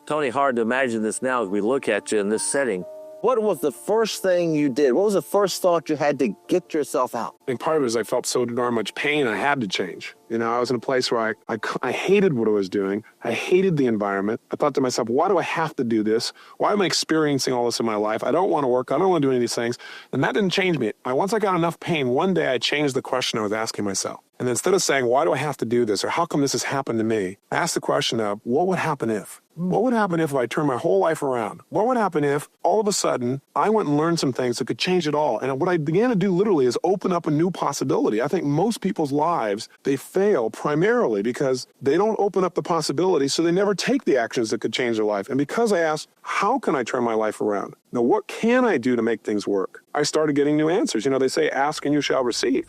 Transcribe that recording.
Tony, hard to imagine this now as we look at you in this setting. What was the first thing you did? What was the first thought you had to get yourself out? I think part of it is I felt so darn much pain, I had to change. You know, I was in a place where I hated what I was doing. I hated the environment. I thought to myself, why do I have to do this? Why am I experiencing all this in my life? I don't want to work. I don't want to do any of these things. And that didn't change me. Once I got enough pain, one day I changed the question I was asking myself. And instead of saying, why do I have to do this? Or how come this has happened to me? I asked the question of, what would happen if? What would happen if I turned my whole life around? What would happen if all of a sudden I went and learned some things that could change it all? And what I began to do literally is open up a new possibility. I think most people's lives, they fail primarily because they don't open up the possibility, so they never take the actions that could change their life. And because I asked, how can I turn my life around? Now, what can I do to make things work? I started getting new answers. You know, they say, ask and you shall receive.